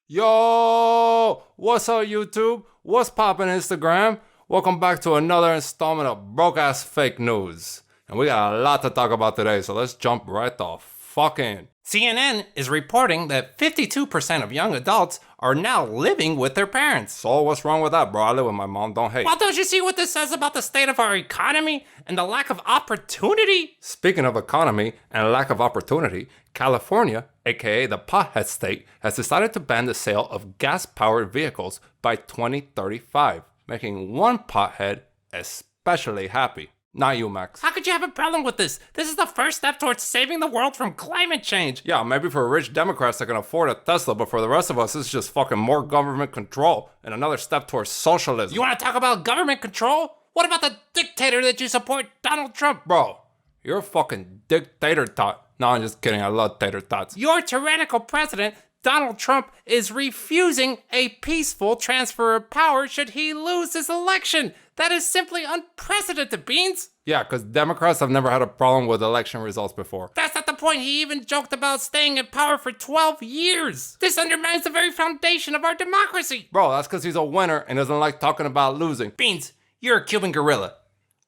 Yo, what's up YouTube? What's poppin' Instagram? Welcome back to another installment of Broke Ass Fake News. And we got a lot to talk about today, so let's jump right the fuck in. CNN is reporting that 52% of young adults are now living with their parents. So what's wrong with that, bro? I live with my mom, don't hate. Well, don't you see what this says about the state of our economy and the lack of opportunity? Speaking of economy and lack of opportunity, California, aka the pothead state, has decided to ban the sale of gas-powered vehicles by 2035, making one pothead especially happy. Not you, Max. How could you have a problem with this? This is the first step towards saving the world from climate change. Yeah, maybe for rich Democrats that can afford a Tesla, but for the rest of us, it's just fucking more government control and another step towards socialism. You want to talk about government control? What about the dictator that you support, Donald Trump? Bro, you're a fucking dictator tot. No, I'm just kidding. I love tater tots. Your tyrannical president, Donald Trump, is refusing a peaceful transfer of power should he lose this election. That is simply unprecedented, Beans. Yeah, because Democrats have never had a problem with election results before. That's not the point. He even joked about staying in power for 12 years. This undermines the very foundation of our democracy. Bro, that's because he's a winner and doesn't like talking about losing. Beans, you're a Cuban gorilla.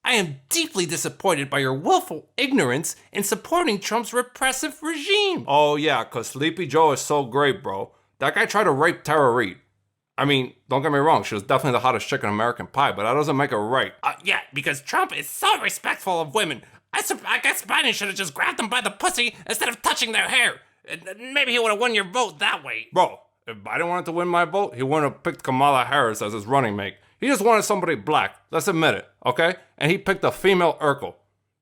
I am deeply disappointed by your willful ignorance in supporting Trump's repressive regime. Oh yeah, because Sleepy Joe is so great, bro. That guy tried to rape Tara Reid. I mean, don't get me wrong, she was definitely the hottest chick in American Pie, but that doesn't make it right. Yeah, because Trump is so respectful of women. I guess Biden should have just grabbed them by the pussy instead of touching their hair. Maybe he would have won your vote that way. Bro, if Biden wanted to win my vote, he wouldn't have picked Kamala Harris as his running mate. He just wanted somebody black. Let's admit it, okay? And he picked a female Urkel.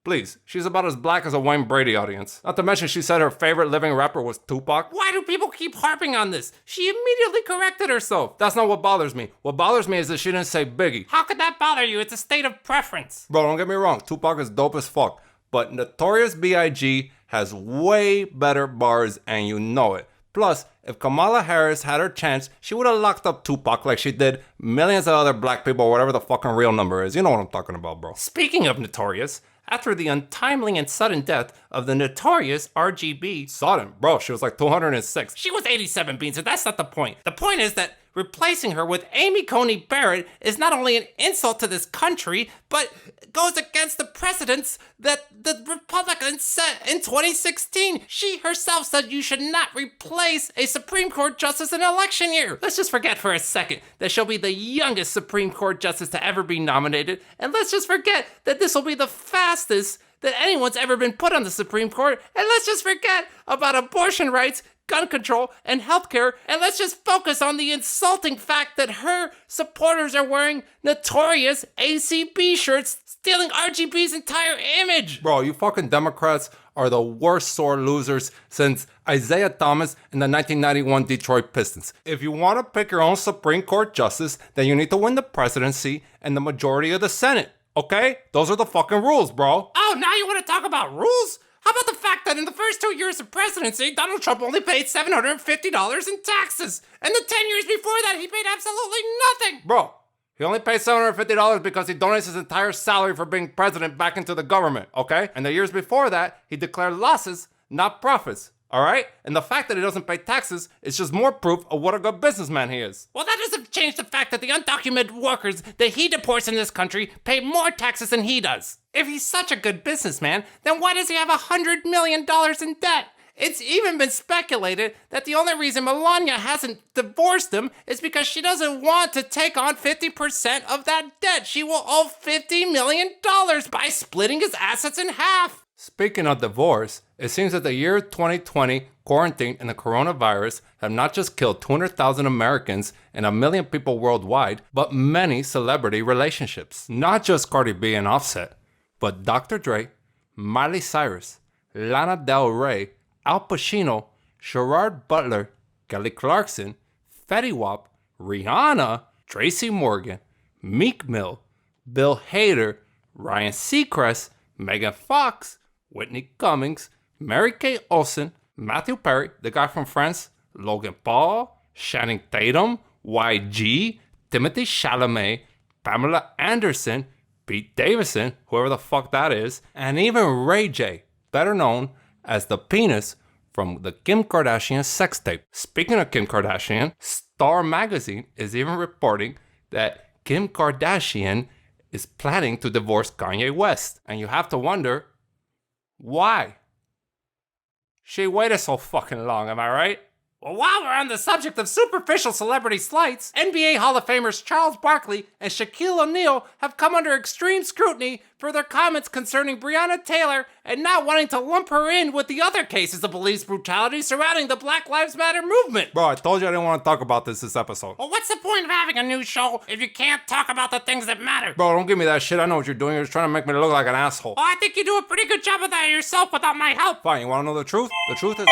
Please, she's about as black as a Wayne Brady audience. Not to mention she said her favorite living rapper was Tupac. Why do people keep harping on this? She immediately corrected herself. That's not what bothers me. What bothers me is that she didn't say Biggie. How could that bother you? It's a state of preference. Bro, don't get me wrong. Tupac is dope as fuck. But Notorious B.I.G. has way better bars and you know it. Plus, if Kamala Harris had her chance, she would have locked up Tupac like she did millions of other black people, whatever the fucking real number is. You know what I'm talking about, bro. Speaking of Notorious, after the untimely and sudden death of the notorious RGB. Sudden? Bro, she was like 206. She was 87, Beans, and that's not the point. The point is that replacing her with Amy Coney Barrett is not only an insult to this country, but goes against the precedents that the Republicans set in 2016. She herself said you should not replace a Supreme Court justice in an election year. Let's just forget for a second that she'll be the youngest Supreme Court justice to ever be nominated, and let's just forget that this will be the fastest that anyone's ever been put on the Supreme Court, and let's just forget about abortion rights, gun control, and healthcare, and let's just focus on the insulting fact that her supporters are wearing notorious ACB shirts, stealing RGB's entire image. Bro, you fucking Democrats are the worst sore losers since Isaiah Thomas and the 1991 Detroit Pistons. If you want to pick your own Supreme Court justice, then you need to win the presidency and the majority of the Senate, okay? Those are the fucking rules, bro. Oh, now you want to talk about rules? How about the fact that in the first 2 years of presidency, Donald Trump only paid $750 in taxes? And the 10 years before that, he paid absolutely nothing! Bro, he only paid $750 because he donates his entire salary for being president back into the government, okay? And the years before that, he declared losses, not profits, all right? And the fact that he doesn't pay taxes is just more proof of what a good businessman he is. Well, that doesn't change the fact that the undocumented workers that he deports in this country pay more taxes than he does. If he's such a good businessman, then why does he have $100 million in debt? It's even been speculated that the only reason Melania hasn't divorced him is because she doesn't want to take on 50% of that debt. She will owe $50 million by splitting his assets in half. Speaking of divorce, it seems that the year 2020 quarantine and the coronavirus have not just killed 200,000 Americans and 1 million people worldwide, but many celebrity relationships. Not just Cardi B and Offset, but Dr. Dre, Miley Cyrus, Lana Del Rey, Al Pacino, Gerard Butler, Kelly Clarkson, Fetty Wap, Rihanna, Tracy Morgan, Meek Mill, Bill Hader, Ryan Seacrest, Megan Fox, Whitney Cummings, Mary Kay Olsen, Matthew Perry, the guy from Friends, Logan Paul, Channing Tatum, YG, Timothée Chalamet, Pamela Anderson, Pete Davidson, whoever the fuck that is, and even Ray J, better known as the penis from the Kim Kardashian sex tape. Speaking of Kim Kardashian, Star Magazine is even reporting that Kim Kardashian is planning to divorce Kanye West. And you have to wonder, why? She waited so fucking long, am I right? Well, while we're on the subject of superficial celebrity slights, NBA Hall of Famers Charles Barkley and Shaquille O'Neal have come under extreme scrutiny for their comments concerning Breonna Taylor and not wanting to lump her in with the other cases of police brutality surrounding the Black Lives Matter movement. Bro, I told you I didn't want to talk about this episode. Well, what's the point of having a news show if you can't talk about the things that matter? Bro, don't give me that shit. I know what you're doing. You're just trying to make me look like an asshole. Well, I think you do a pretty good job of that yourself without my help. Fine, you want to know the truth? The truth is